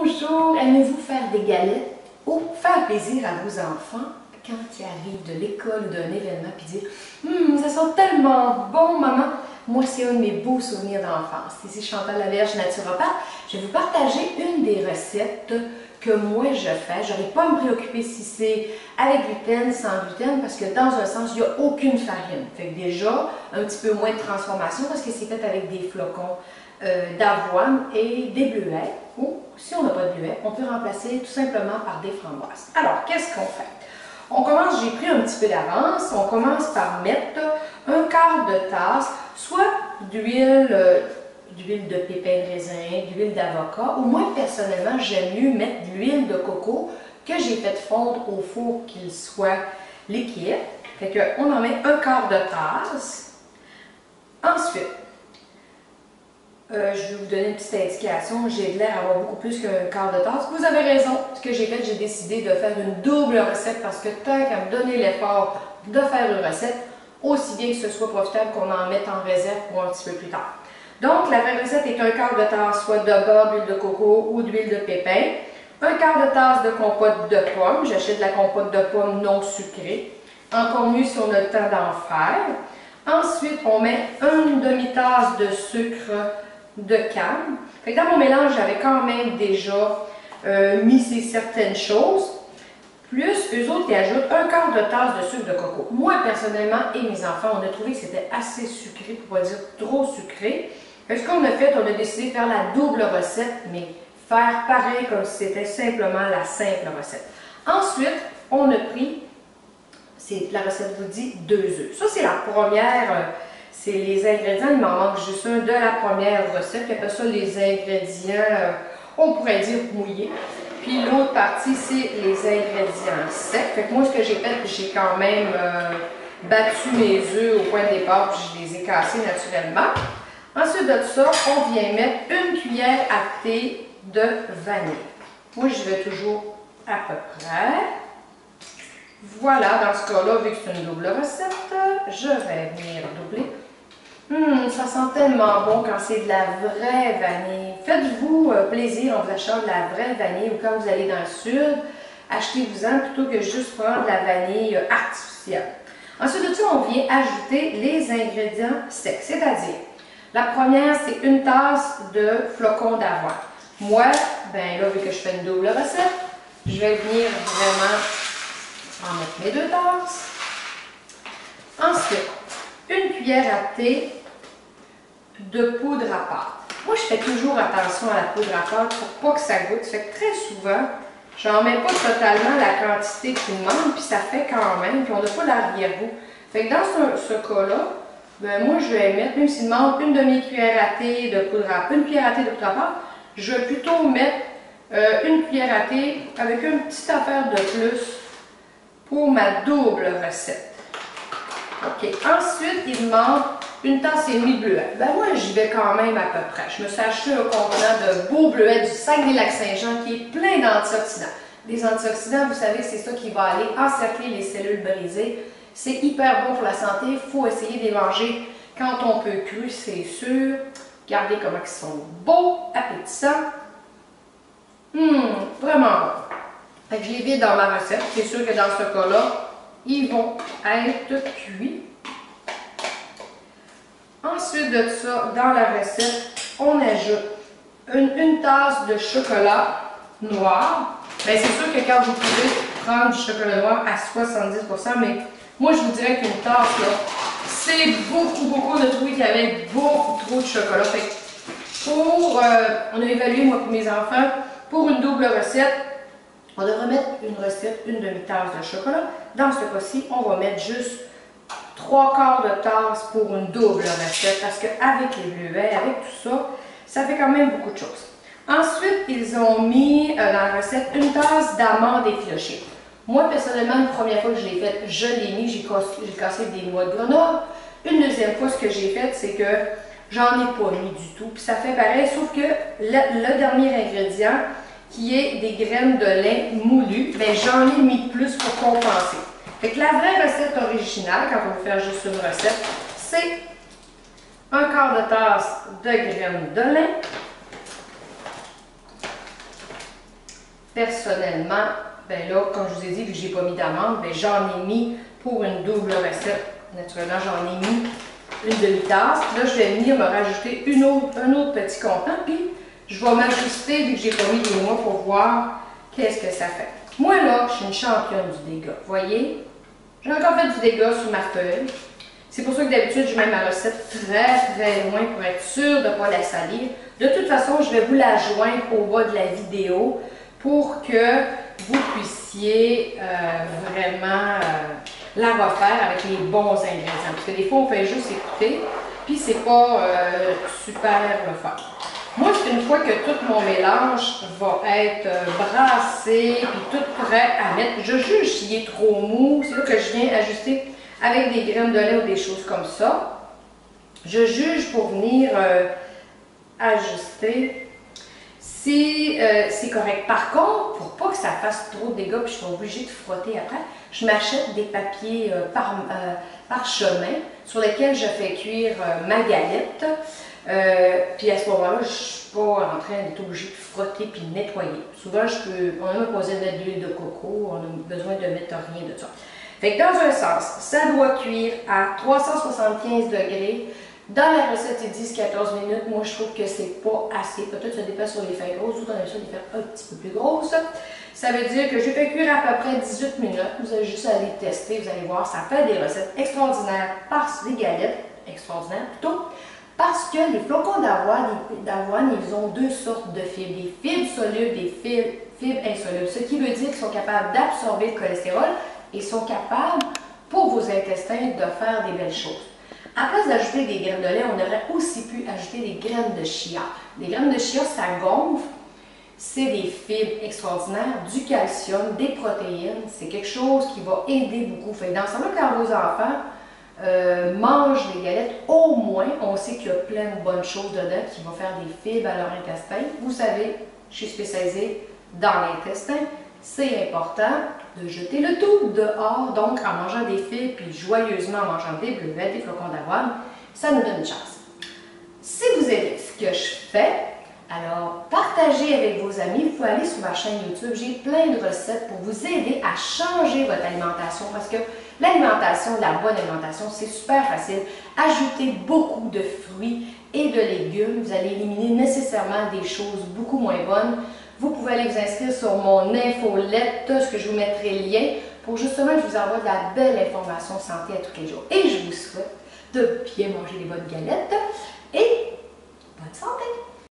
Bonjour! Aimez-vous faire des galettes ou faire plaisir à vos enfants quand ils arrivent de l'école ou d'un événement puis dire ça sent tellement bon, maman! Moi, c'est un de mes beaux souvenirs d'enfance. Ici Chantal Laverge, naturopathe. Je vais vous partager une des recettes que moi je fais. Je n'aurai pas à me préoccuper si c'est avec gluten, sans gluten, parce que dans un sens, il n'y a aucune farine. Fait que déjà, un petit peu moins de transformation parce que c'est fait avec des flocons d'avoine et des bleuets. Ou si on n'a pas de bleuets, on peut remplacer tout simplement par des framboises. Alors, qu'est-ce qu'on fait? On commence, j'ai pris un petit peu d'avance, on commence par mettre un quart de tasse, soit d'huile de pépins de raisin, d'huile d'avocat, ou moi personnellement, j'aime mieux mettre de l'huile de coco que j'ai fait fondre au four qu'il soit liquide. Fait qu'on en met un quart de tasse. Ensuite, je vais vous donner une petite indication, j'ai l'air d'avoir beaucoup plus qu'un quart de tasse. Vous avez raison, ce que j'ai fait, j'ai décidé de faire une double recette parce que tant qu'à me donner l'effort de faire une recette, aussi bien que ce soit profitable qu'on en mette en réserve pour un petit peu plus tard. Donc, la vraie recette est un quart de tasse, soit de beurre, d'huile de coco ou d'huile de pépin, un quart de tasse de compote de pommes, j'achète de la compote de pommes non sucrée, encore mieux si on a le temps d'en faire. Ensuite, on met une demi-tasse de sucre de canne. Fait que dans mon mélange, j'avais quand même déjà mis certaines choses. Plus, eux autres, ils ajoutent un quart de tasse de sucre de coco. Moi, personnellement, et mes enfants, on a trouvé que c'était assez sucré, pour ne pas dire trop sucré. Fait que ce qu'on a fait, on a décidé de faire la double recette, mais faire pareil comme si c'était simplement la simple recette. Ensuite, on a pris, la recette vous dit 2 œufs. Ça, c'est la première... c'est les ingrédients, il m'en manque juste un de la première recette. Puis après ça, les ingrédients, on pourrait dire mouillés. Puis l'autre partie, c'est les ingrédients secs. Fait que moi, ce que j'ai fait, j'ai quand même battu mes œufs au point de départ, puis je les ai cassés naturellement. Ensuite de ça, on vient mettre une cuillère à thé de vanille. Moi, je vais toujours à peu près. Voilà, dans ce cas-là, vu que c'est une double recette, je vais venir doubler. Ça sent tellement bon quand c'est de la vraie vanille. Faites-vous plaisir en vous achetant de la vraie vanille ou quand vous allez dans le sud, achetez-vous-en plutôt que juste prendre de la vanille artificielle. Ensuite de ça, on vient ajouter les ingrédients secs, c'est-à-dire, la première, c'est une tasse de flocons d'avoine. Moi, ben là, vu que je fais une double recette, je vais venir vraiment en mettre mes 2 tasses. Ensuite, une cuillère à thé de poudre à pâte. Moi, je fais toujours attention à la poudre à pâte pour pas que ça goûte. Fait que très souvent, j'en mets pas totalement la quantité qui me manque, puis ça fait quand même, puis on n'a pas l'arrière-goût. Fait que dans ce cas-là, ben moi, je vais mettre, même s'il manque une demi-cuillère à thé de poudre à pâte, une cuillère à thé de poudre à pâte, je vais plutôt mettre une cuillère à thé avec une petite affaire de plus pour ma double recette. OK. Ensuite, il me manque une tasse et demie de bleuets. Ben moi, j'y vais quand même à peu près. Je me suis acheté un contenant de beaux bleuets du Saguenay-Lac-Saint-Jean qui est plein d'antioxydants. Les antioxydants, vous savez, c'est ça qui va aller encercler les cellules brisées. C'est hyper bon pour la santé. Il faut essayer de les manger quand on peut cru, c'est sûr. Regardez comment ils sont beaux, appétissants. Vraiment bon. Fait que je les vide dans ma recette. C'est sûr que dans ce cas-là, ils vont être cuits. Ensuite de ça, dans la recette, on ajoute une tasse de chocolat noir. Bien, c'est sûr que quand vous pouvez prendre du chocolat noir à 70%, mais moi je vous dirais qu'une tasse, là, c'est beaucoup de trouver qu'il y avait beaucoup trop de chocolat. Fait que on a évalué, moi pour mes enfants, pour une double recette, on devrait mettre une recette, une demi-tasse de chocolat. Dans ce cas-ci, on va mettre juste 3/4 de tasse pour une double recette parce qu'avec les bleuets, avec tout ça, ça fait quand même beaucoup de choses. Ensuite, ils ont mis dans la recette une tasse d'amandes effilochées. Moi, personnellement, la première fois que je l'ai faite, je l'ai mis, j'ai cassé des noix de Grenoble. Une deuxième fois, ce que j'ai fait, c'est que j'en ai pas mis du tout. Puis ça fait pareil, sauf que le dernier ingrédient, qui est des graines de lin moulues, ben j'en ai mis plus pour compenser. Fait que la vraie recette originale, quand on veut faire juste une recette, c'est un quart de tasse de graines de lin, personnellement, ben là, comme je vous ai dit, vu que j'ai pas mis d'amande, ben j'en ai mis pour une double recette. Naturellement, j'en ai mis une demi-tasse. Là, je vais venir me rajouter un autre petit contenant, puis je vais m'ajuster, vu que j'ai pas mis les noix, pour voir qu'est-ce que ça fait. Moi, là, je suis une championne du dégât. Vous voyez? J'ai encore fait du dégât sur ma feuille. C'est pour ça que d'habitude, je mets ma recette très loin pour être sûre de ne pas la salir. De toute façon, je vais vous la joindre au bas de la vidéo pour que vous puissiez vraiment la refaire avec les bons ingrédients. Parce que des fois, on fait juste écouter, puis c'est pas super le fun. Moi, c'est une fois que tout mon mélange va être brassé puis tout prêt à mettre. Je juge s'il est trop mou. C'est là que je viens ajuster avec des graines de lait ou des choses comme ça. Je juge pour venir ajuster si c'est correct. Par contre, pour pas que ça fasse trop de dégâts puis je sois obligée de frotter après, je m'achète des papiers parchemin sur lesquels je fais cuire ma galette. Puis à ce moment-là, je ne suis pas en train d'être obligée de frotter puis de nettoyer. Souvent, on n'a même pas besoin de mettre de l'huile de coco, on a besoin de mettre rien de ça. Fait que dans un sens, ça doit cuire à 375 degrés. Dans la recette, ils disent 14 minutes. Moi, je trouve que c'est pas assez. Peut-être ça dépend sur les fins grosses. D'autres, on aime ça les faire un petit peu plus grosses. Ça veut dire que je fais cuire à peu près 18 minutes. Vous avez juste à les tester. Vous allez voir, ça fait des recettes extraordinaires. Des galettes extraordinaires plutôt. Parce que les flocons d'avoine, ils ont deux sortes de fibres. Des fibres solubles, des fibres insolubles. Ce qui veut dire qu'ils sont capables d'absorber le cholestérol et sont capables, pour vos intestins, de faire des belles choses. À place d'ajouter des graines de lait, on aurait aussi pu ajouter des graines de chia. Les graines de chia, ça gonfle. C'est des fibres extraordinaires, du calcium, des protéines. C'est quelque chose qui va aider beaucoup. Fait que dans ce moment, quand vos enfants mangent des galettes, au moins, on sait qu'il y a plein de bonnes choses dedans qui vont faire des fibres à leur intestin. Vous savez, je suis spécialisée dans l'intestin. C'est important de jeter le tout dehors, donc en mangeant des fibres, puis joyeusement en mangeant des bleuets, des flocons d'avoine, ça nous donne une chance. Si vous aimez ce que je fais, alors partagez avec vos amis. Vous pouvez aller sur ma chaîne YouTube, j'ai plein de recettes pour vous aider à changer votre alimentation, parce que l'alimentation, la bonne alimentation, c'est super facile. Ajoutez beaucoup de fruits et de légumes, vous allez éliminer nécessairement des choses beaucoup moins bonnes. Vous pouvez aller vous inscrire sur mon infolette, ce que je vous mettrai le lien, pour justement que je vous envoie de la belle information santé à tous les jours. Et je vous souhaite de bien manger des bonnes galettes et bonne santé!